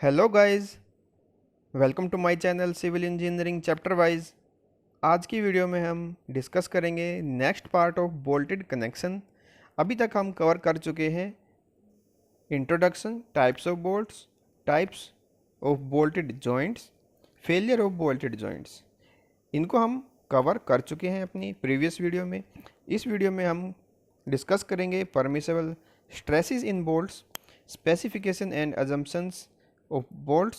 Hello guys, welcome to my channel civil engineering chapter wise. आज की video में हम डिस्कस करेंगे next part of bolted connection. अभी तक हम कवर कर चुके हैं introduction, types of bolts, types of bolted joints, failure of bolted joints. इनको हम कवर कर चुके हैं अपनी प्रीवियस वीडियो में। इस वीडियो में हम डिस्कस करेंगे permissible stresses in bolts, specification and assumptions of bolts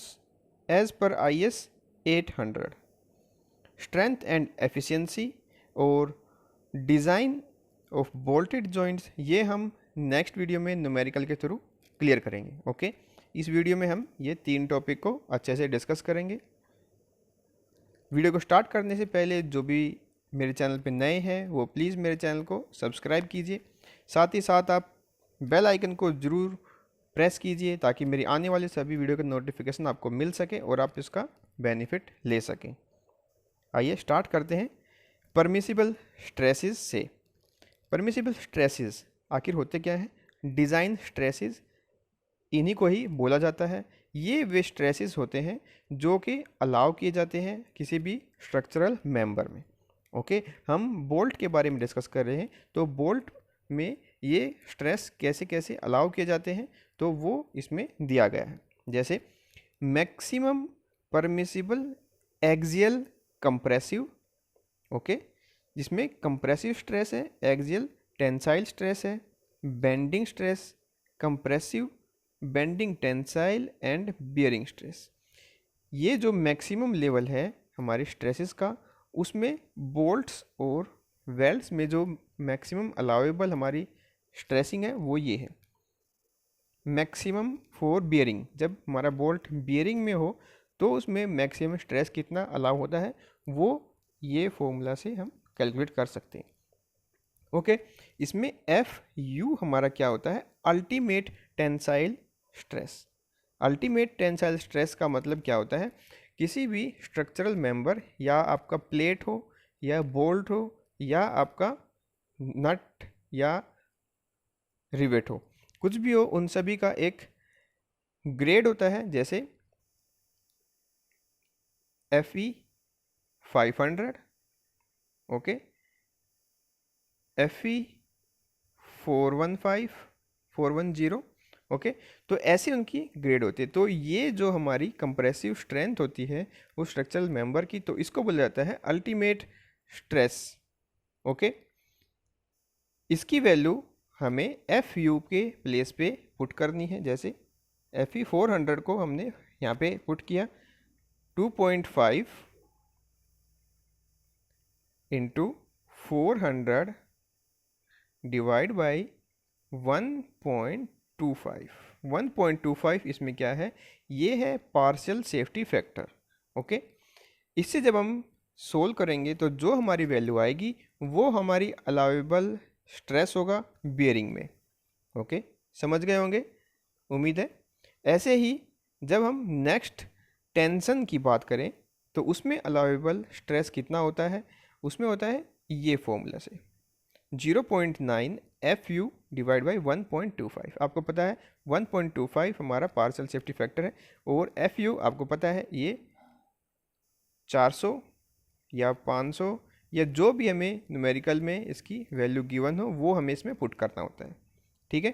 as per IS 800, strength and efficiency और डिज़ाइन ऑफ बोल्टेड जॉइंट्स। ये हम नेक्स्ट वीडियो में न्यूमेरिकल के थ्रू क्लियर करेंगे। ओके, इस वीडियो में हम ये तीन टॉपिक को अच्छे से डिस्कस करेंगे। वीडियो को स्टार्ट करने से पहले जो भी मेरे चैनल पे नए हैं वो प्लीज़ मेरे चैनल को सब्सक्राइब कीजिए। साथ ही साथ आप बेल आइकन को ज़रूर प्रेस कीजिए ताकि मेरी आने वाली सभी वीडियो का नोटिफिकेशन आपको मिल सके और आप इसका बेनिफिट ले सकें। आइए स्टार्ट करते हैं परमिसिबल स्ट्रेसेस से। परमिसिबल स्ट्रेसेस आखिर होते क्या हैं? डिज़ाइन स्ट्रेसेस, इन्हीं को ही बोला जाता है। ये वे स्ट्रेसेस होते हैं जो कि अलाउ किए जाते हैं किसी भी स्ट्रक्चरल मेंबर में। ओके, हम बोल्ट के बारे में डिस्कस कर रहे हैं, तो बोल्ट में ये स्ट्रेस कैसे कैसे अलाउ किए जाते हैं तो वो इसमें दिया गया है। जैसे maximum permissible axial compressive, okay, जिसमें कंप्रेसिव स्ट्रेस है, एक्सियल टेंसाइल स्ट्रेस है, bending stress, compressive, bending tensile and bearing stress. ये जो मैक्सिमम लेवल है हमारे स्ट्रेसेस का, उसमें बोल्ट्स और वेल्ड्स में जो मैक्सिमम अलाउेबल हमारी स्ट्रेसिंग है वो ये है। मैक्सिमम फॉर बियरिंग, जब हमारा बोल्ट बियरिंग में हो तो उसमें मैक्सिमम स्ट्रेस कितना अलाउ होता है वो ये फॉर्मूला से हम कैलकुलेट कर सकते हैं। ओके, इसमें एफ यू हमारा क्या होता है? Ultimate tensile stress. Ultimate tensile stress का मतलब क्या होता है? किसी भी स्ट्रक्चरल मेंबर, या आपका प्लेट हो या बोल्ट हो या आपका नट या रिवेट हो, कुछ भी हो, उन सभी का एक ग्रेड होता है। जैसे FE 500, ओके, FE 415, 410, ओके, तो ऐसे उनकी ग्रेड होती है। तो ये जो हमारी कंप्रेसिव स्ट्रेंथ होती है उस स्ट्रक्चरल मेंबर की, तो इसको बोला जाता है अल्टीमेट स्ट्रेस। ओके, इसकी वैल्यू हमें FU के प्लेस पे पुट करनी है। जैसे FE 400 को हमने यहाँ पे पुट किया 2.5 इंटू 400 डिवाइड बाई 1.25। 1.25 इसमें क्या है? ये है पार्शियल सेफ्टी फैक्टर। ओके, इससे जब हम सोल्व करेंगे तो जो हमारी वैल्यू आएगी वो हमारी अलाउेबल स्ट्रेस होगा बियरिंग में। ओके, समझ गए होंगे उम्मीद है। ऐसे ही जब हम नेक्स्ट टेंशन की बात करें तो उसमें अलाउेबल स्ट्रेस कितना होता है? उसमें होता है ये फॉर्मूला से 0.9 FU डिवाइड बाई 1.25। आपको पता है 1.25 हमारा पार्शियल सेफ्टी फैक्टर है और FU आपको पता है ये 400 या 500 या जो भी हमें न्यूमेरिकल में इसकी वैल्यू गिवन हो वो हमें इसमें पुट करना होता है। ठीक है,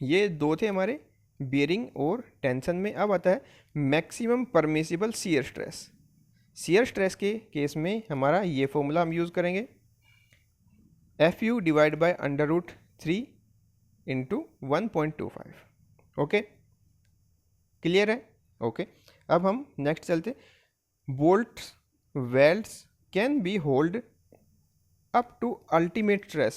ये दो थे हमारे बियरिंग और टेंशन में। अब आता है maximum permissible shear stress. Shear stress के केस में हमारा ये फॉर्मूला हम यूज़ करेंगे FU divide by √3 into 1.25। Okay, clear है? ओके, अब हम नेक्स्ट चलते। Bolts welds can be hold up to ultimate stress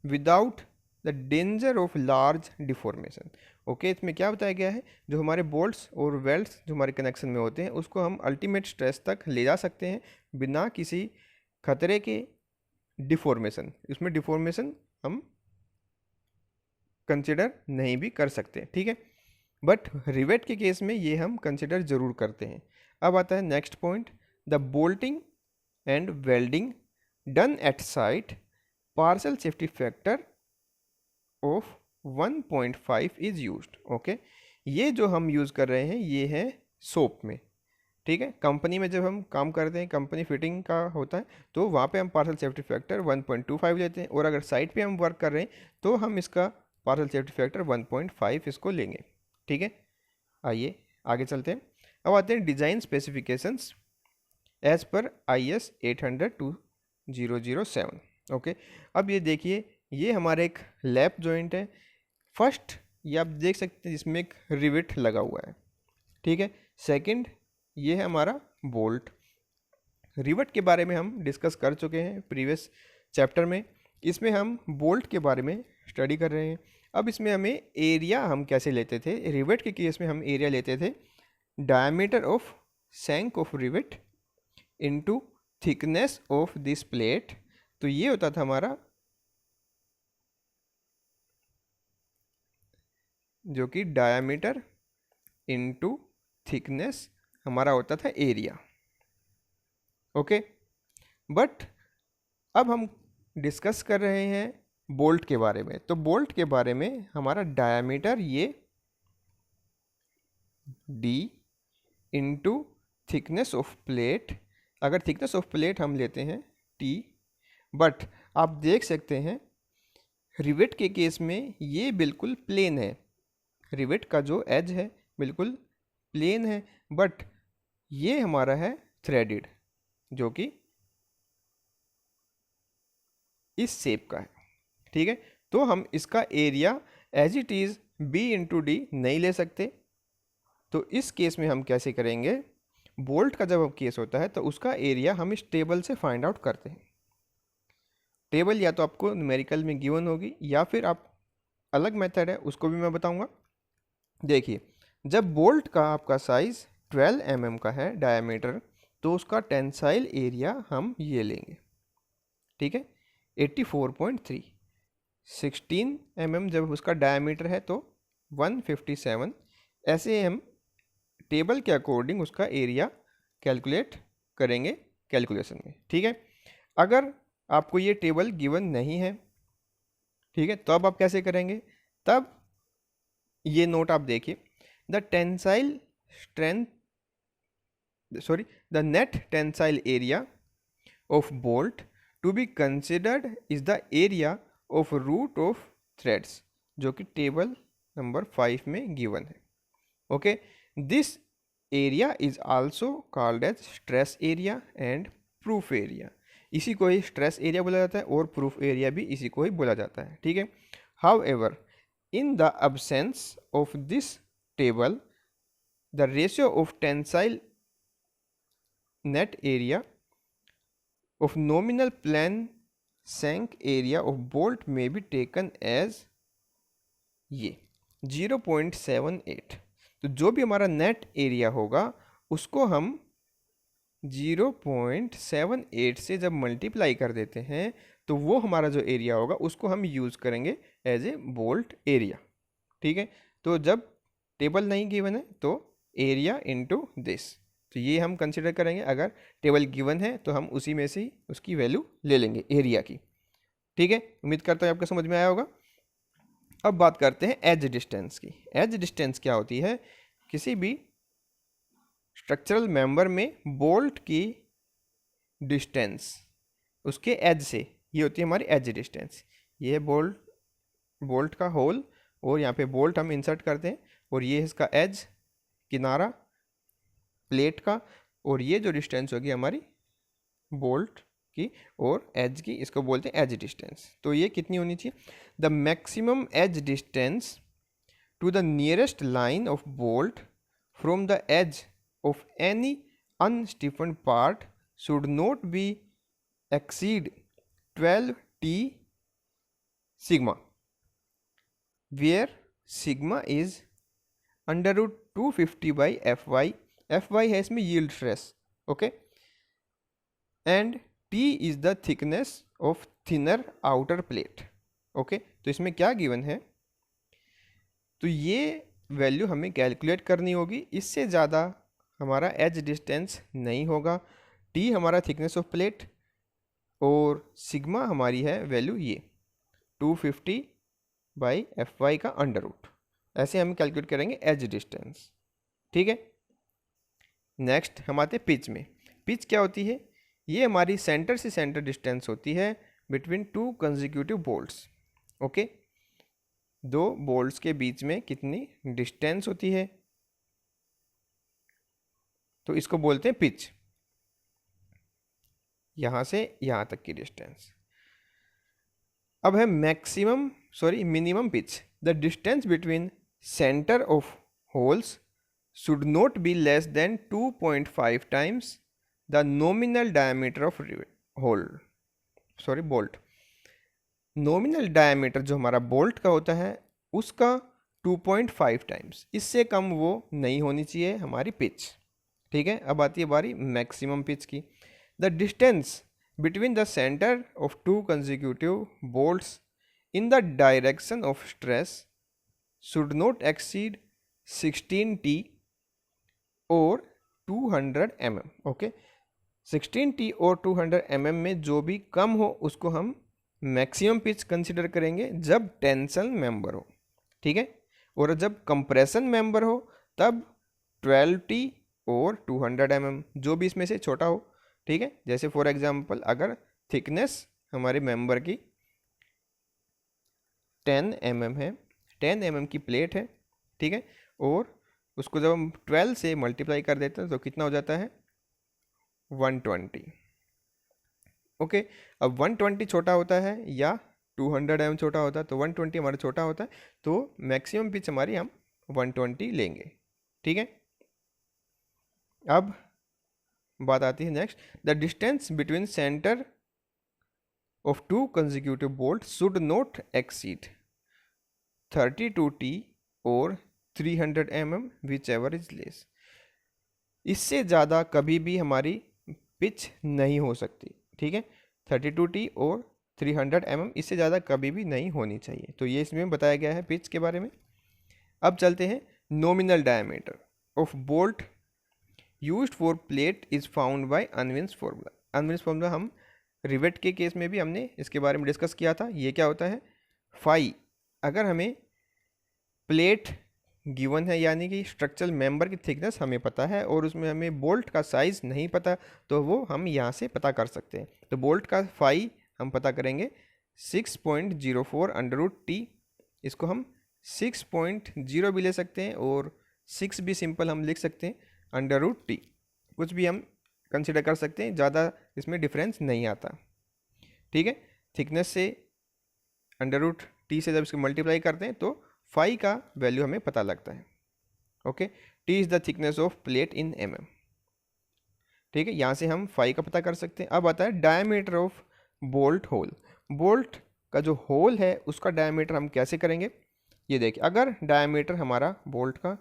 without the danger of large deformation. Okay, इसमें क्या बताया गया है? जो हमारे बोल्ट्स और वेल्ड्स जो हमारे कनेक्शन में होते हैं उसको हम अल्टीमेट स्ट्रेस तक ले जा सकते हैं बिना किसी खतरे के डिफॉर्मेशन। इसमें डिफॉर्मेशन हम कंसिडर नहीं भी कर सकते। ठीक है, बट रिवेट के केस में ये हम कंसिडर जरूर करते हैं। अब आता है next point, the bolting and welding done at site, partial safety factor of 1.5 is used. Okay, ये जो हम यूज़ कर रहे हैं ये है सोप में, ठीक है। कंपनी में जब हम काम करते हैं, कंपनी फिटिंग का होता है, तो वहाँ पे हम पार्सल सेफ्टी फैक्टर 1.25 लेते हैं, और अगर साइट पे हम वर्क कर रहे हैं तो हम इसका पार्सल सेफ्टी फैक्टर 1.5 इसको लेंगे, ठीक है। आइए आगे चलते हैं। अब आते हैं design specifications as per IS 800-2007। Okay, अब ये देखिए, ये हमारा एक लैप जॉइंट है। फर्स्ट ये आप देख सकते हैं जिसमें एक रिविट लगा हुआ है, ठीक है। सेकंड ये है हमारा बोल्ट। रिवेट के बारे में हम डिस्कस कर चुके हैं प्रीवियस चैप्टर में, इसमें हम बोल्ट के बारे में स्टडी कर रहे हैं। अब इसमें हमें एरिया हम कैसे लेते थे, रिवेट के केस में हम एरिया लेते थे diameter of shank of rivet into thickness of this plate. तो ये होता था हमारा जो कि डायमीटर इनटू थिकनेस हमारा होता था एरिया, ओके। बट अब हम डिस्कस कर रहे हैं बोल्ट के बारे में। तो बोल्ट के बारे में हमारा डायमीटर ये d into thickness of plate, अगर थिकनेस ऑफ प्लेट हम लेते हैं t, बट आप देख सकते हैं रिवेट के केस में ये बिल्कुल प्लेन है, रिवेट का जो एज है बिल्कुल प्लेन है, बट ये हमारा है थ्रेडेड जो कि इस शेप का है, ठीक है। तो हम इसका area as it is b into D नहीं ले सकते। तो इस केस में हम कैसे करेंगे, बोल्ट का जब केस होता है तो उसका एरिया हम इस टेबल से फाइंड आउट करते हैं। टेबल या तो आपको न्यूमेरिकल में गिवन होगी या फिर आप अलग मेथड है उसको भी मैं बताऊंगा। देखिए, जब बोल्ट का आपका साइज 12 mm का है डायमीटर, तो उसका टेंसाइल एरिया हम ये लेंगे, ठीक है, 84.3। 16 mm जब उसका डायमीटर है तो 157। ऐसे हम टेबल के अकॉर्डिंग उसका एरिया कैलकुलेट करेंगे कैलकुलेशन में, ठीक है। अगर आपको ये टेबल गिवन नहीं है, ठीक है, तो अब आप कैसे करेंगे, तब ये नोट आप देखिए, the tensile strength the net tensile area of bolt to be considered is the area of root of threads, जो कि टेबल नंबर 5 में गिवन है, okay. This area is also called as stress area and proof area. इसी को ही stress area बोला जाता है और प्रूफ एरिया भी इसी को ही बोला जाता है, ठीक है। How ever in the absence of this table, the ratio of tensile net area of nominal plane shank area of bolt may be taken as ये 0.78। तो जो भी हमारा नेट एरिया होगा उसको हम 0.78 से जब मल्टीप्लाई कर देते हैं तो वो हमारा जो एरिया होगा उसको हम यूज़ करेंगे एज ए बोल्ट एरिया, ठीक है। तो जब टेबल नहीं गिवन है तो एरिया इनटू दिस, तो ये हम कंसिडर करेंगे। अगर टेबल गिवन है तो हम उसी में से ही उसकी वैल्यू ले लेंगे एरिया की, ठीक है। उम्मीद करता हूँ आपको समझ में आया होगा। अब बात करते हैं एज डिस्टेंस की। एज डिस्टेंस क्या होती है, किसी भी स्ट्रक्चरल मेंबर में बोल्ट की डिस्टेंस उसके एज से, ये होती है हमारी एज डिस्टेंस। ये है बोल्ट का होल, और यहाँ पे बोल्ट हम इंसर्ट करते हैं, और ये है इसका एज किनारा प्लेट का, और ये जो डिस्टेंस होगी हमारी बोल्ट की और एज की, इसको बोलते हैं एज डिस्टेंस। तो ये कितनी होनी चाहिए, the maximum edge distance to the nearest line of bolt from the edge of any unstiffened part should not be exceed 12 t sigma, where sigma is under root 250 by fy। fy है इसमें yield stress, okay, and t is the thickness of thinner outer plate, okay। तो इसमें क्या given है, तो ये value हमें calculate करनी होगी, इससे ज़्यादा हमारा एज डिस्टेंस नहीं होगा। टी हमारा थिकनेस ऑफ प्लेट और सिग्मा हमारी है वैल्यू ये 250 बाई एफ वाई का अंडर रूट। ऐसे हम कैलकुलेट करेंगे एज डिस्टेंस। ठीक है, नेक्स्ट हम आते हैं पिच में। पिच क्या होती है? ये हमारी सेंटर से सेंटर डिस्टेंस होती है between two consecutive bolts. Okay, दो बोल्ट्स के बीच में कितनी डिस्टेंस होती है, तो इसको बोलते हैं पिच, यहां से यहां तक की डिस्टेंस। अब है minimum pitch. The distance between centre of holes should not be less than 2.5 times the nominal diameter of bolt। Nominal diameter जो हमारा बोल्ट का होता है उसका 2.5 टाइम्स, इससे कम वो नहीं होनी चाहिए हमारी पिच। ठीक है, अब आती है बारी मैक्सिमम पिच की। The distance between the centre of two consecutive bolts in the direction of stress should not exceed 16t और 200 mm। ओके, 16t और 200 mm में जो भी कम हो उसको हम मैक्सिमम पिच कंसिडर करेंगे जब टेंशन मेंबर हो। ठीक है, और जब कंप्रेशन मेंबर हो तब 12t और 200 mm, जो भी इसमें से छोटा हो। ठीक है, जैसे फॉर एग्जांपल अगर थिकनेस हमारे मेंबर की 10 mm है, 10 mm की प्लेट है, ठीक है, और उसको जब हम 12 से मल्टीप्लाई कर देते हैं तो कितना हो जाता है 120। ओके, अब 120 छोटा होता है या 200 mm छोटा होता है, तो 120 हमारा छोटा होता है, तो मैक्सिमम पिच हमारी हम 120 लेंगे। ठीक है, अब बात आती है next. The distance between centre of two consecutive bolt should not exceed 32t और 300 mm which ever is less. इससे ज़्यादा कभी भी हमारी पिच नहीं हो सकती। ठीक है, 32t और 300 mm, इससे ज़्यादा कभी भी नहीं होनी चाहिए। तो ये इसमें बताया गया है पिच के बारे में। अब चलते हैं nominal diameter of bolt used for plate is found by Unwin's formula. Unwin's formula हम रिवेट के केस में भी हमने इसके बारे में डिस्कस किया था। ये क्या होता है? फाई, अगर हमें प्लेट गिवन है यानी कि स्ट्रक्चरल मेंबर की थिकनेस हमें पता है और उसमें हमें बोल्ट का साइज़ नहीं पता, तो वो हम यहाँ से पता कर सकते हैं। तो बोल्ट का फाई हम पता करेंगे 6.04 √t। इसको हम 6.0 भी ले सकते हैं और 6 भी सिंपल हम लिख सकते हैं √t। कुछ भी हम कंसिडर कर सकते हैं, ज़्यादा इसमें डिफरेंस नहीं आता। ठीक है, थिकनेस से √t से जब इसको मल्टीप्लाई करते हैं तो फाई का वैल्यू हमें पता लगता है। Okay, T is the thickness of plate in mm। ठीक है, यहाँ से हम फाई का पता कर सकते हैं। अब आता है diameter of bolt hole. Bolt का जो होल है उसका डायमीटर हम कैसे करेंगे? ये देखिए, अगर डायमीटर हमारा बोल्ट का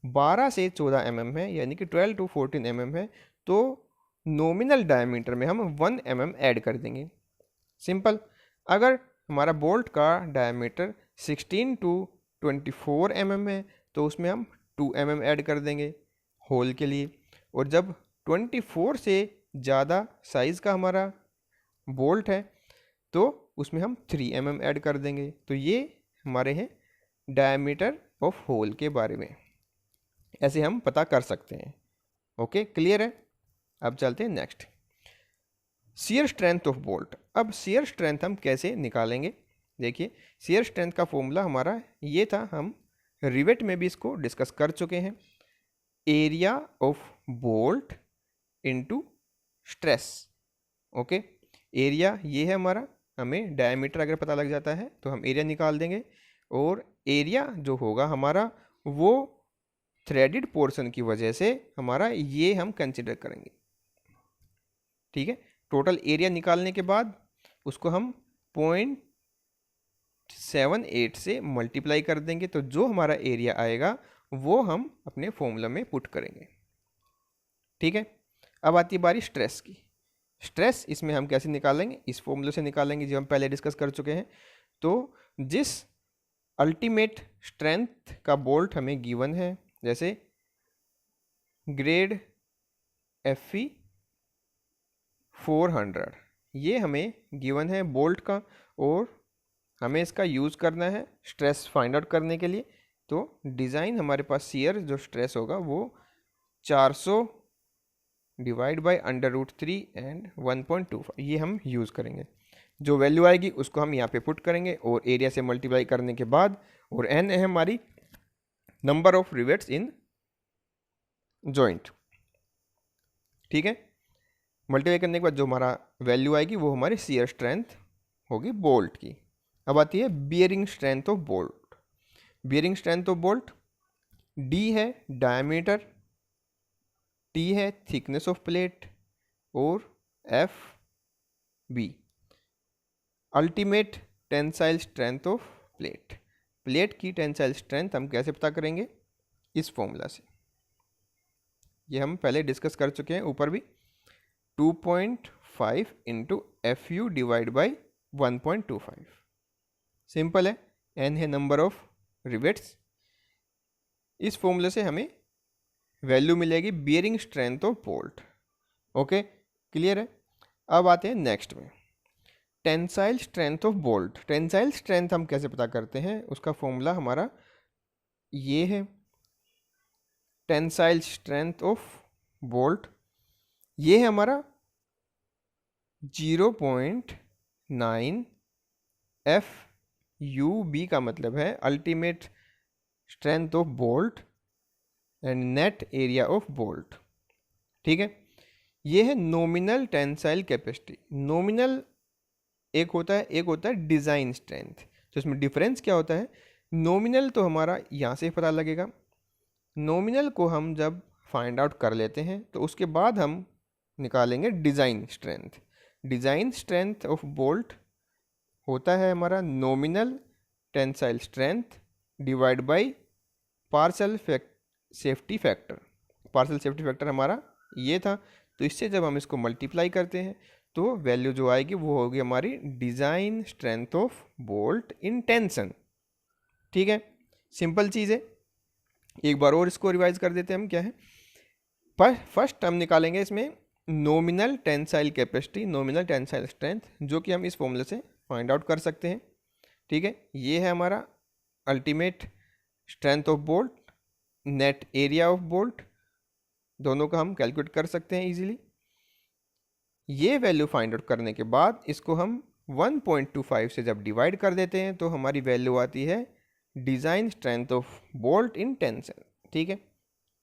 12 से 14 mm है यानी कि 12 to 14 mm है, तो नॉमिनल डायमीटर में हम 1 mm ऐड कर देंगे। सिंपल। अगर हमारा बोल्ट का डायमीटर 16 to 24 mm है तो उसमें हम 2 mm ऐड कर देंगे होल के लिए। और जब 24 से ज़्यादा साइज़ का हमारा बोल्ट है तो उसमें हम 3 mm ऐड कर देंगे। तो ये हमारे हैं डायमीटर ऑफ होल के बारे में, ऐसे हम पता कर सकते हैं। ओके, क्लियर है? अब चलते हैं next, shear strength of bolt. अब शियर स्ट्रेंथ हम कैसे निकालेंगे? देखिए, शियर स्ट्रेंथ का फॉर्मूला हमारा ये था, हम रिवेट में भी इसको डिस्कस कर चुके हैं। Area of bolt into stress. Okay, area ये है हमारा, हमें डायमीटर अगर पता लग जाता है तो हम एरिया निकाल देंगे, और एरिया जो होगा हमारा वो थ्रेडेड पोर्शन की वजह से हमारा ये हम कंसिडर करेंगे। ठीक है, टोटल एरिया निकालने के बाद उसको हम 0.78 से मल्टीप्लाई कर देंगे, तो जो हमारा एरिया आएगा वो हम अपने फॉर्मूला में पुट करेंगे। ठीक है, अब आती है बारी स्ट्रेस की। स्ट्रेस इसमें हम कैसे निकालेंगे? इस फॉर्मूले से निकालेंगे जो हम पहले डिस्कस कर चुके हैं। तो जिस अल्टीमेट स्ट्रेंथ का बोल्ट हमें गिवन है, जैसे ग्रेड FE 400, ये हमें गिवन है बोल्ट का, और हमें इसका यूज़ करना है स्ट्रेस फाइंड आउट करने के लिए। तो डिज़ाइन हमारे पास शियर जो स्ट्रेस होगा वो 400 डिवाइड बाय √3 एंड 1.25 ये हम यूज़ करेंगे। जो वैल्यू आएगी उसको हम यहाँ पे पुट करेंगे और एरिया से मल्टीप्लाई करने के बाद, और n है हमारी number of rivets in joint. ठीक है, मल्टीप्लाई करने के बाद जो हमारा वैल्यू आएगी वो हमारी शियर स्ट्रेंथ होगी बोल्ट की। अब आती है bearing strength of bolt. Bearing strength of bolt, D है डायमीटर, T है थिकनेस ऑफ प्लेट और F B ultimate tensile strength of plate. Plate की टेंसाइल स्ट्रेंथ हम कैसे पता करेंगे? इस फॉर्मूला से। ये हम पहले डिस्कस कर चुके हैं ऊपर भी। 2.5 into FU divide by 1.25। Simple है, n है नंबर ऑफ रिवेट्स। इस फॉर्मूले से हमें वैल्यू मिलेगी bearing strength of bolt. Okay, clear है। अब आते हैं नेक्स्ट में, tensile strength of bolt. Tensile strength हम कैसे पता करते हैं? उसका फॉर्मूला हमारा ये है, टेंसाइल स्ट्रेंथ ऑफ बोल्ट ये है हमारा 0.9 FUB का मतलब है ultimate strength of bolt and net area of bolt. ठीक है, ये है नॉमिनल टेंसाइल कैपेसिटी। नॉमिनल एक होता है डिज़ाइन स्ट्रेंथ। तो इसमें डिफरेंस क्या होता है? नॉमिनल तो हमारा यहाँ से पता लगेगा। नॉमिनल को हम जब फाइंड आउट कर लेते हैं तो उसके बाद हम निकालेंगे design strength. Design strength of bolt होता है हमारा nominal tensile strength divide by partial safety factor. Partial safety factor हमारा ये था, तो इससे जब हम इसको मल्टीप्लाई करते हैं तो वैल्यू जो आएगी वो होगी हमारी design strength of bolt in tension. ठीक है, सिंपल चीज़ है। एक बार और इसको रिवाइज कर देते हैं हम। क्या है? फर्स्ट हम निकालेंगे इसमें nominal tensile capacity, nominal tensile strength, जो कि हम इस फॉर्मूले से फाइंड आउट कर सकते हैं। ठीक है, ये है हमारा ultimate strength of bolt, net area of bolt, दोनों का हम कैलकुलेट कर सकते हैं इजीली। ये वैल्यू फाइंड आउट करने के बाद इसको हम 1.25 से जब डिवाइड कर देते हैं तो हमारी वैल्यू आती है design strength of bolt in tension. ठीक है,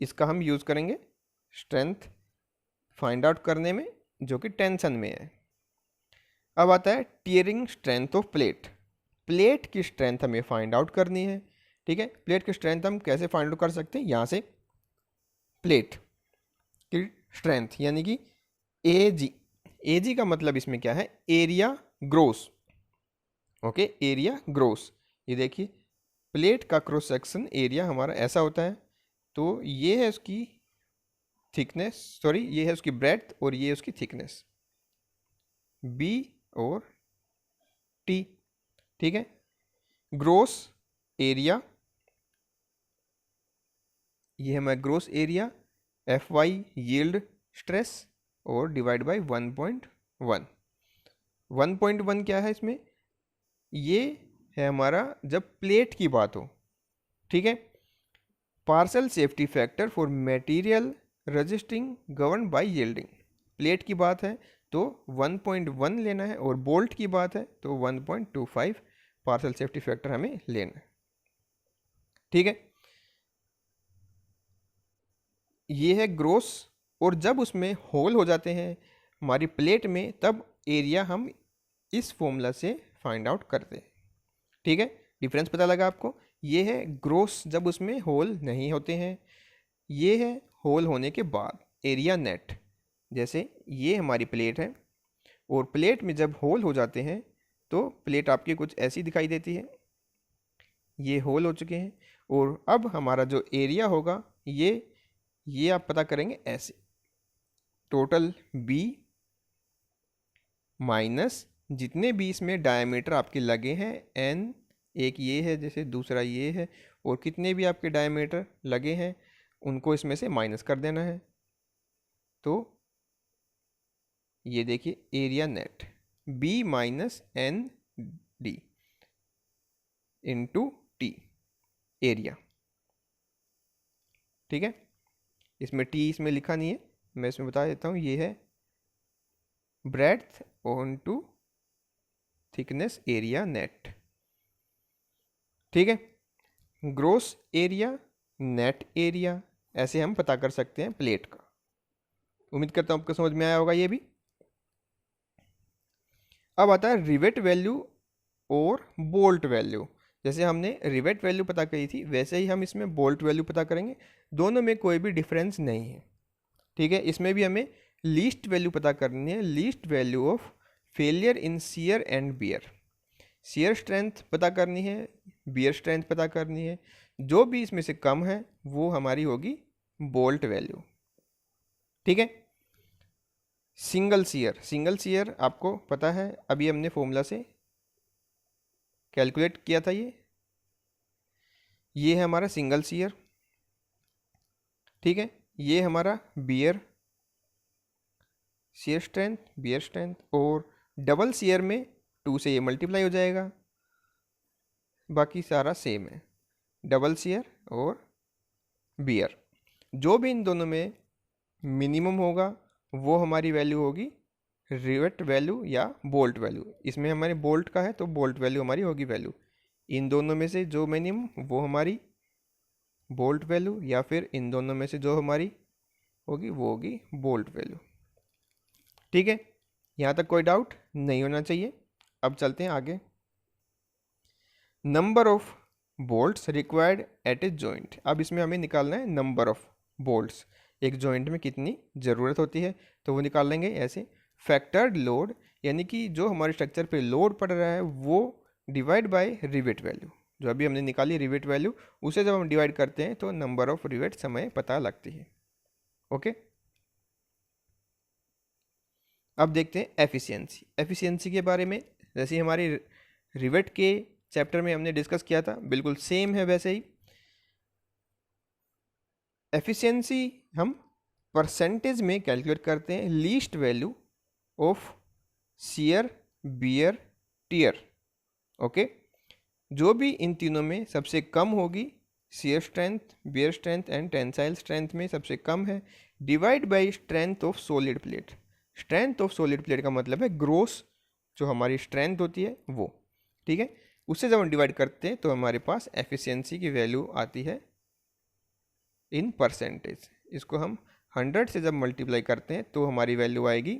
इसका हम यूज़ करेंगे स्ट्रेंथ फाइंड आउट करने में, जो कि टेंशन में है। अब आता है tearing strength of plate. Plate की स्ट्रेंथ हमें फाइंड आउट करनी है। ठीक है, प्लेट की स्ट्रेंथ हम कैसे फाइंड आउट कर सकते हैं? यहाँ से प्लेट की स्ट्रेंथ यानी कि AG का मतलब इसमें क्या है? Area gross. Okay, area gross. ये देखिए, प्लेट का क्रॉस सेक्शन एरिया हमारा ऐसा होता है, तो ये है उसकी थिकनेस, सॉरी ये है उसकी ब्रेड्थ और ये है उसकी थिकनेस, B और T। ठीक है, ग्रोस एरिया, ये है हमारा gross area, FY yield stress और डिवाइड बाय 1.1। 1.1 क्या है इसमें? ये है हमारा जब प्लेट की बात हो। ठीक है, partial safety factor for material resisting govern by yielding. Plate की बात है तो 1.1 लेना है, और बोल्ट की बात है तो 1.25 पार्शियल सेफ्टी फैक्टर हमें लेना है। ठीक है, ये है ग्रोस, और जब उसमें होल हो जाते हैं हमारी प्लेट में तब एरिया हम इस फॉर्मूला से फाइंड आउट करते हैं। ठीक है, डिफरेंस पता लगा आपको? ये है ग्रोस जब उसमें होल नहीं होते हैं, ये है होल होने के बाद एरिया नेट। जैसे ये हमारी प्लेट है और प्लेट में जब होल हो जाते हैं तो प्लेट आपकी कुछ ऐसी दिखाई देती है, ये होल हो चुके हैं, और अब हमारा जो एरिया होगा ये आप पता करेंगे ऐसे, टोटल B माइनस जितने भी इसमें डायमीटर आपके लगे हैं N, एक ये है जैसे, दूसरा ये है, और कितने भी आपके डायमीटर लगे हैं उनको इसमें से माइनस कर देना है। तो ये देखिए area net B minus ND into T area. ठीक है, इसमें टी इसमें लिखा नहीं है, मैं इसमें बता देता हूँ, ये है breadth on to thickness area net. ठीक है, ग्रोस एरिया, नेट एरिया, ऐसे हम पता कर सकते हैं प्लेट का। उम्मीद करता हूँ आपको समझ में आया होगा ये भी। अब आता है रिवेट वैल्यू और बोल्ट वैल्यू। जैसे हमने रिवेट वैल्यू पता करी थी, वैसे ही हम इसमें बोल्ट वैल्यू पता करेंगे। दोनों में कोई भी डिफरेंस नहीं है। ठीक है, इसमें भी हमें लीस्ट वैल्यू पता करनी है, least value of failure in shear and bear. Shear strength पता करनी है, बियर स्ट्रेंथ पता करनी है। जो भी इसमें से कम है वो हमारी होगी बोल्ट वैल्यू। ठीक है, सिंगल शियर आपको पता है, अभी हमने फॉर्मूला से कैलकुलेट किया था। ये है हमारा सिंगल शियर। ठीक है, ये हमारा bear shear strength, bear strength. और डबल शियर में 2 से ये मल्टीप्लाई हो जाएगा, बाकी सारा सेम है, डबल शियर और बियर। जो भी इन दोनों में मिनिमम होगा वो हमारी वैल्यू होगी रिवेट वैल्यू या बोल्ट वैल्यू। इसमें हमारे बोल्ट का है तो बोल्ट वैल्यू हमारी होगी वैल्यू। इन दोनों में से जो मिनिमम वो हमारी बोल्ट वैल्यू, या फिर इन दोनों में से जो हमारी होगी वो होगी बोल्ट वैल्यू। ठीक है, यहाँ तक कोई डाउट नहीं होना चाहिए। अब चलते हैं आगे। Number of bolts required at a joint. अब इसमें हमें निकालना है नंबर ऑफ बोल्ट्स, एक जॉइंट में कितनी ज़रूरत होती है, तो वो निकाल लेंगे ऐसे। फैक्टर्ड लोड, यानी कि जो हमारे स्ट्रक्चर पे लोड पड़ रहा है वो डिवाइड बाय रिवेट वैल्यू। जो अभी हमने निकाली रिवेट वैल्यू, उसे जब हम डिवाइड करते हैं तो नंबर ऑफ रिवेट्स हमें पता लगती है। ओके, अब देखते हैं एफिशिएंसी। एफिशिएंसी के बारे में जैसे हमारी रिवेट के चैप्टर में हमने डिस्कस किया था, बिल्कुल सेम है वैसे ही। एफिशिएंसी हम परसेंटेज में कैलकुलेट करते हैं least value of shear, bear, tear. Okay, जो भी इन तीनों में सबसे कम होगी, shear strength, bear strength and tensile strength में सबसे कम है, divide by strength of solid plate. Strength of solid plate का मतलब है ग्रोस, जो हमारी स्ट्रेंथ होती है वो। ठीक है, उससे जब हम डिवाइड करते हैं तो हमारे पास एफिशिएंसी की वैल्यू आती है इन परसेंटेज। इसको हम 100 से जब मल्टीप्लाई करते हैं तो हमारी वैल्यू आएगी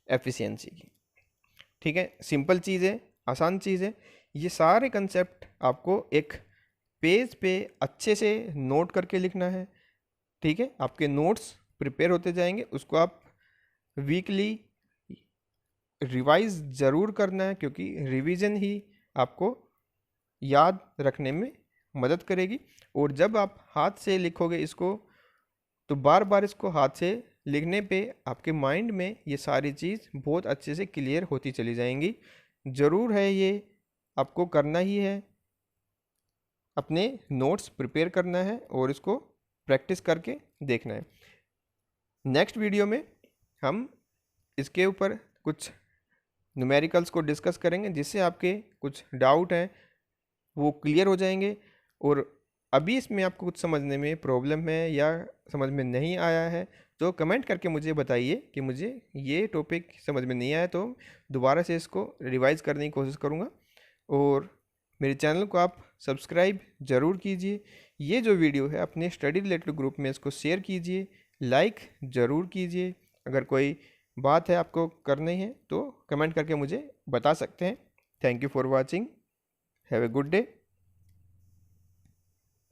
एफिशिएंसी की। ठीक है, सिंपल चीज़ है, आसान चीज़ है। ये सारे कंसेप्ट आपको एक पेज पे अच्छे से नोट करके लिखना है। ठीक है, आपके नोट्स प्रिपेयर होते जाएंगे, उसको आप वीकली रिवाइज ज़रूर करना है, क्योंकि रिवीजन ही आपको याद रखने में मदद करेगी। और जब आप हाथ से लिखोगे इसको, तो बार बार इसको हाथ से लिखने पे आपके माइंड में ये सारी चीज़ बहुत अच्छे से क्लियर होती चली जाएंगी। ज़रूर है, ये आपको करना ही है, अपने नोट्स प्रिपेयर करना है और इसको प्रैक्टिस करके देखना है। नेक्स्ट वीडियो में हम इसके ऊपर कुछ न्यूमेरिकल्स को डिस्कस करेंगे, जिससे आपके कुछ डाउट हैं वो क्लियर हो जाएंगे। और अभी इसमें आपको कुछ समझने में प्रॉब्लम है या समझ में नहीं आया है तो कमेंट करके मुझे बताइए कि मुझे ये टॉपिक समझ में नहीं आया, तो दोबारा से इसको रिवाइज करने की कोशिश करूँगा। और मेरे चैनल को आप सब्सक्राइब ज़रूर कीजिए। ये जो वीडियो है अपने स्टडी रिलेटेड ग्रुप में इसको शेयर कीजिए, लाइक ज़रूर कीजिए। अगर कोई बात है आपको करनी है तो कमेंट करके मुझे बता सकते हैं। Thank you for watching, have a good day.